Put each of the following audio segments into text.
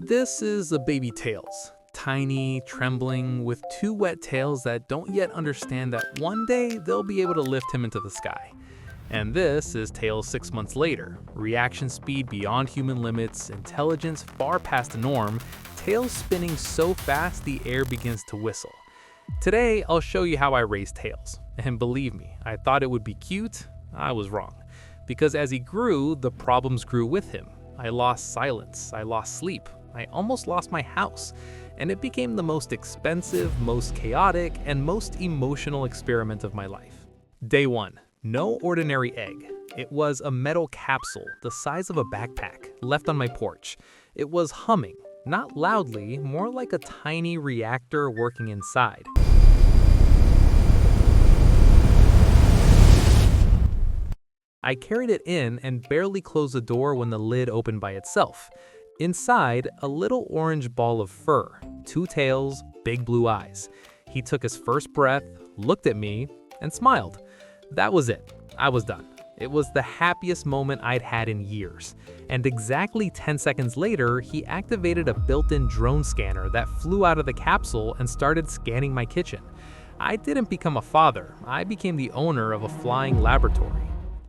This is a baby Tails. Tiny, trembling, with two wet tails that don't yet understand that one day they'll be able to lift him into the sky. And this is Tails 6 months later. Reaction speed beyond human limits, intelligence far past the norm, Tails spinning so fast the air begins to whistle. Today, I'll show you how I raised Tails. And believe me, I thought it would be cute. I was wrong. Because as he grew, the problems grew with him. I lost silence, I lost sleep, I almost lost my house, and it became the most expensive, most chaotic, and most emotional experiment of my life. Day 1. No ordinary egg. It was a metal capsule the size of a backpack, left on my porch. It was humming, not loudly, more like a tiny reactor working inside. I carried it in and barely closed the door when the lid opened by itself. Inside, a little orange ball of fur, 2 tails, big blue eyes. He took his first breath, looked at me, and smiled. That was it. I was done. It was the happiest moment I'd had in years. And exactly 10 seconds later, he activated a built-in drone scanner that flew out of the capsule and started scanning my kitchen. I didn't become a father. I became the owner of a flying laboratory.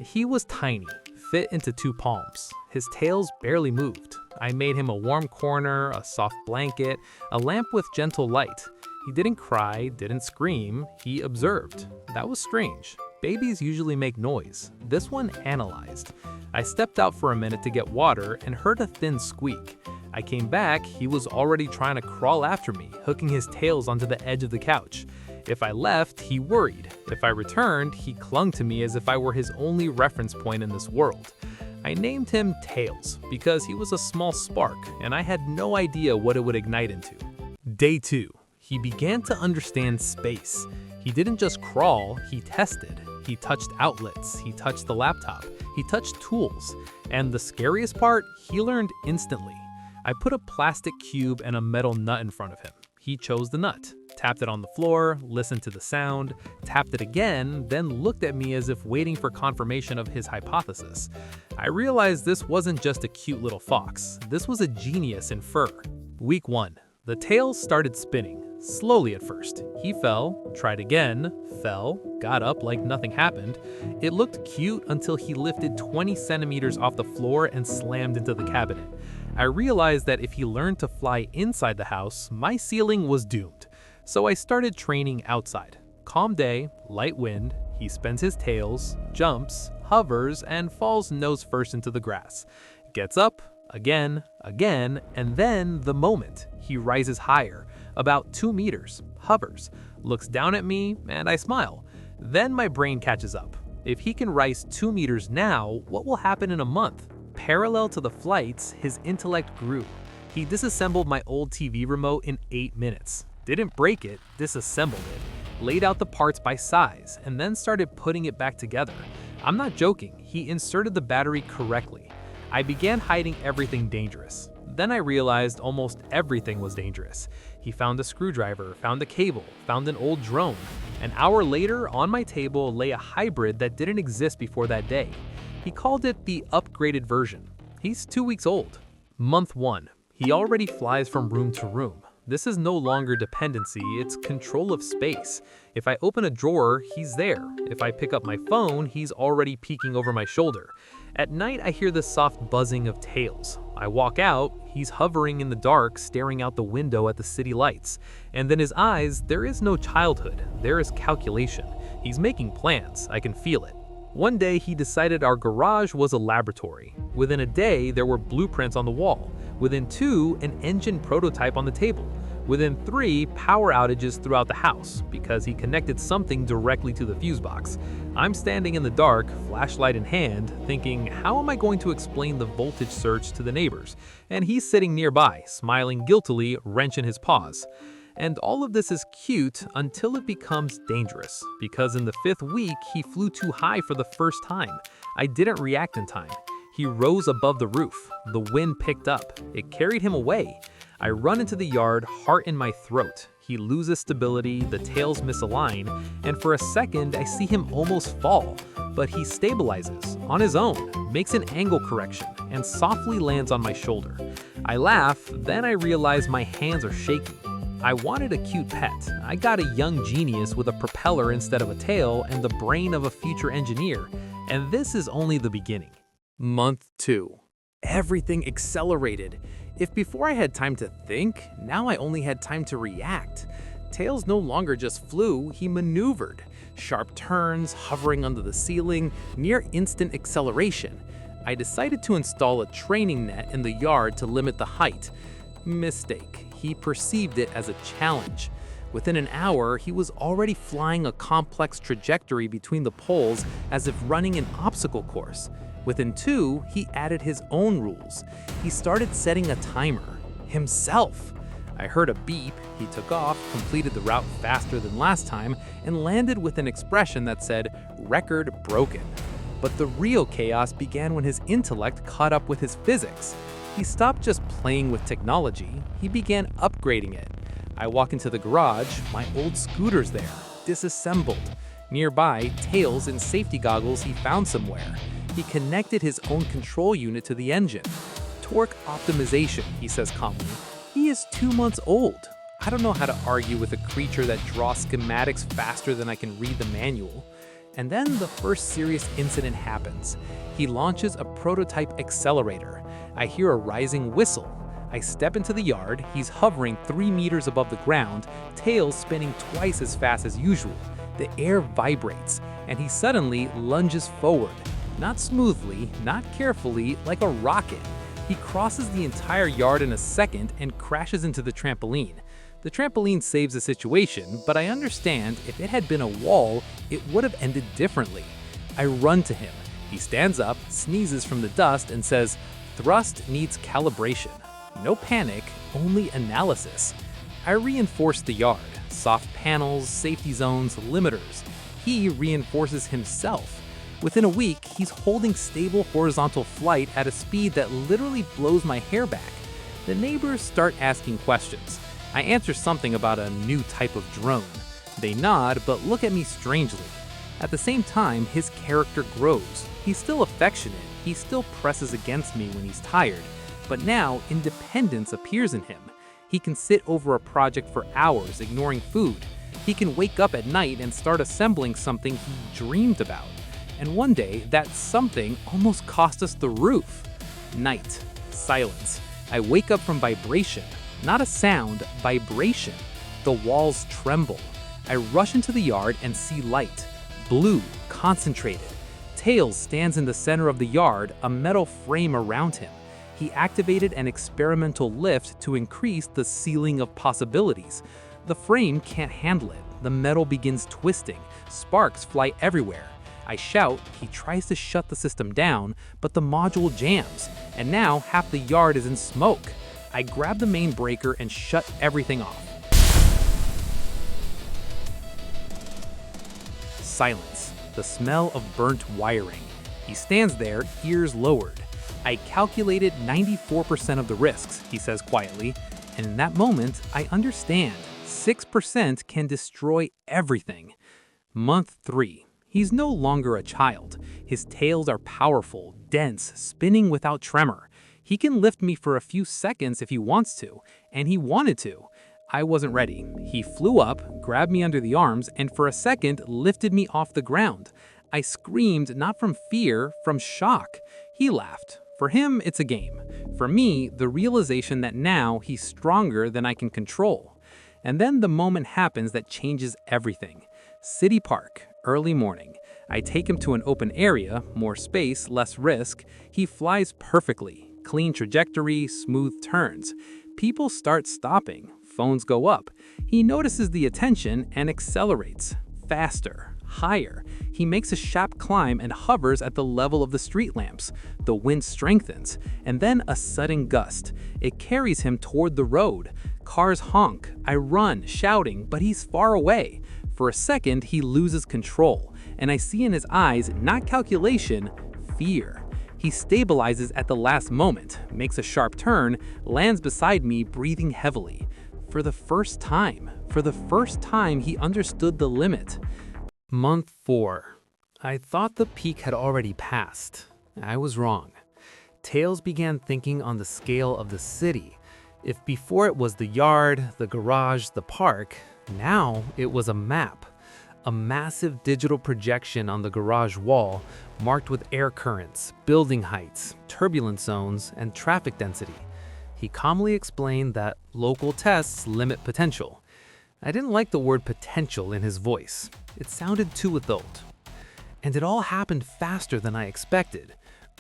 He was tiny, fit into 2 palms. His tails barely moved. I made him a warm corner, a soft blanket, a lamp with gentle light. He didn't cry, didn't scream, he observed. That was strange. Babies usually make noise. This one analyzed. I stepped out for a minute to get water and heard a thin squeak. I came back, he was already trying to crawl after me, hooking his tails onto the edge of the couch. If I left, he worried. If I returned, he clung to me as if I were his only reference point in this world. I named him Tails because he was a small spark and I had no idea what it would ignite into. Day 2. He began to understand space. He didn't just crawl, he tested. He touched outlets, he touched the laptop, he touched tools. And the scariest part, he learned instantly. I put a plastic cube and a metal nut in front of him. He chose the nut, tapped it on the floor, listened to the sound, tapped it again, then looked at me as if waiting for confirmation of his hypothesis. I realized this wasn't just a cute little fox. This was a genius in fur. Week 1. The tails started spinning, slowly at first. He fell, tried again, fell, got up like nothing happened. It looked cute until he lifted 20 centimeters off the floor and slammed into the cabinet. I realized that if he learned to fly inside the house, my ceiling was doomed. So I started training outside. Calm day, light wind, he spins his tails, jumps, hovers, and falls nose first into the grass. Gets up, again, and then the moment. He rises higher, about 2 meters, hovers, looks down at me, and I smile. Then my brain catches up. If he can rise 2 meters now, what will happen in a month? Parallel to the flights, his intellect grew. He disassembled my old TV remote in 8 minutes. Didn't break it, disassembled it, laid out the parts by size, and then started putting it back together. I'm not joking, he inserted the battery correctly. I began hiding everything dangerous. Then I realized almost everything was dangerous. He found a screwdriver, found a cable, found an old drone. An hour later, on my table lay a hybrid that didn't exist before that day. He called it the upgraded version. He's 2 weeks old. Month 1. He already flies from room to room. This is no longer dependency, it's control of space. If I open a drawer, he's there. If I pick up my phone, he's already peeking over my shoulder. At night, I hear the soft buzzing of tails. I walk out, he's hovering in the dark, staring out the window at the city lights. And in his eyes, there is no childhood, there is calculation. He's making plans, I can feel it. One day, he decided our garage was a laboratory. Within a day, there were blueprints on the wall. Within 2, an engine prototype on the table. Within 3, power outages throughout the house, because he connected something directly to the fuse box. I'm standing in the dark, flashlight in hand, thinking, how am I going to explain the voltage surge to the neighbors? And he's sitting nearby, smiling guiltily, wrenching his paws. And all of this is cute until it becomes dangerous, because in the 5th week, he flew too high for the first time. I didn't react in time. He rose above the roof. The wind picked up. It carried him away. I run into the yard, heart in my throat. He loses stability, the tails misalign, and for a second, I see him almost fall. But he stabilizes on his own, makes an angle correction, and softly lands on my shoulder. I laugh, then I realize my hands are shaking. I wanted a cute pet. I got a young genius with a propeller instead of a tail and the brain of a future engineer. And this is only the beginning. Month 2. Everything accelerated. If before I had time to think, now I only had time to react. Tails no longer just flew, he maneuvered. Sharp turns, hovering under the ceiling, near instant acceleration. I decided to install a training net in the yard to limit the height. Mistake. He perceived it as a challenge. Within an hour, he was already flying a complex trajectory between the poles as if running an obstacle course. Within 2, he added his own rules. He started setting a timer. Himself. I heard a beep, he took off, completed the route faster than last time, and landed with an expression that said, "Record broken." But the real chaos began when his intellect caught up with his physics. He stopped just playing with technology, he began upgrading it. I walk into the garage, my old scooter's there, disassembled. Nearby, Tails in safety goggles he found somewhere. He connected his own control unit to the engine. Torque optimization, he says calmly. He is 2 months old. I don't know how to argue with a creature that draws schematics faster than I can read the manual. And then the first serious incident happens. He launches a prototype accelerator. I hear a rising whistle. I step into the yard, he's hovering 3 meters above the ground, tails spinning twice as fast as usual. The air vibrates, and he suddenly lunges forward. Not smoothly, not carefully, like a rocket. He crosses the entire yard in a second and crashes into the trampoline. The trampoline saves the situation, but I understand if it had been a wall, it would have ended differently. I run to him. He stands up, sneezes from the dust, and says, "Thrust needs calibration." No panic, only analysis. I reinforce the yard. Soft panels, safety zones, limiters. He reinforces himself. Within a week, he's holding stable horizontal flight at a speed that literally blows my hair back. The neighbors start asking questions. I answer something about a new type of drone. They nod, but look at me strangely. At the same time, his character grows. He's still affectionate, he still presses against me when he's tired, but now independence appears in him. He can sit over a project for hours, ignoring food. He can wake up at night and start assembling something he dreamed about. And one day, that something almost cost us the roof. Night. Silence. I wake up from vibration. Not a sound, vibration. The walls tremble. I rush into the yard and see light. Blue, concentrated. Tails stands in the center of the yard, a metal frame around him. He activated an experimental lift to increase the ceiling of possibilities. The frame can't handle it. The metal begins twisting. Sparks fly everywhere. I shout, he tries to shut the system down, but the module jams, and now half the yard is in smoke. I grab the main breaker and shut everything off. Silence. The smell of burnt wiring. He stands there, ears lowered. I calculated 94% of the risks, he says quietly, and in that moment, I understand. 6% can destroy everything. Month 3. He's no longer a child. His tails are powerful, dense, spinning without tremor. He can lift me for a few seconds if he wants to, and he wanted to. I wasn't ready. He flew up, grabbed me under the arms, and for a second lifted me off the ground. I screamed not from fear, from shock. He laughed. For him, it's a game. For me, the realization that now he's stronger than I can control. And then the moment happens that changes everything. City Park, early morning. I take him to an open area, more space, less risk. He flies perfectly. Clean trajectory, smooth turns. People start stopping. Phones go up. He notices the attention and accelerates. Faster, higher. He makes a sharp climb and hovers at the level of the street lamps. The wind strengthens, and then a sudden gust. It carries him toward the road. Cars honk. I run, shouting, but he's far away. For a second, he loses control, and I see in his eyes not calculation, fear. He stabilizes at the last moment, makes a sharp turn, lands beside me, breathing heavily. For the first time, he understood the limit. Month 4. I thought the peak had already passed. I was wrong. Tails began thinking on the scale of the city. If before it was the yard, the garage, the park, now it was a map. A massive digital projection on the garage wall marked with air currents, building heights, turbulence zones, and traffic density. He calmly explained that local tests limit potential. I didn't like the word potential in his voice. It sounded too adult. And it all happened faster than I expected.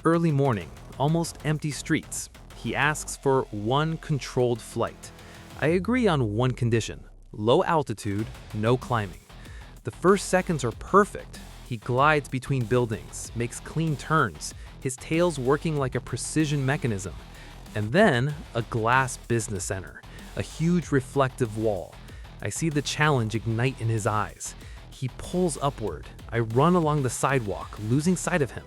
Early morning, almost empty streets. He asks for one controlled flight. I agree on one condition: low altitude, no climbing. The first seconds are perfect. He glides between buildings, makes clean turns, his tail's working like a precision mechanism. And then, a glass business center, a huge reflective wall. I see the challenge ignite in his eyes. He pulls upward. I run along the sidewalk, losing sight of him.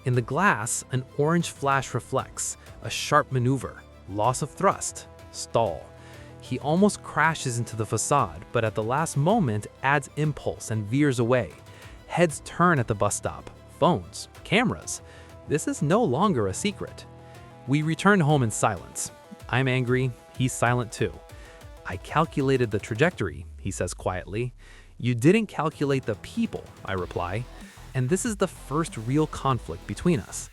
In the glass, an orange flash reflects, a sharp maneuver, loss of thrust, stall. He almost crashes into the facade, but at the last moment adds impulse and veers away. Heads turn at the bus stop, phones, cameras. This is no longer a secret. We return home in silence. I'm angry, he's silent too. I calculated the trajectory, he says quietly. You didn't calculate the people, I reply. And this is the first real conflict between us.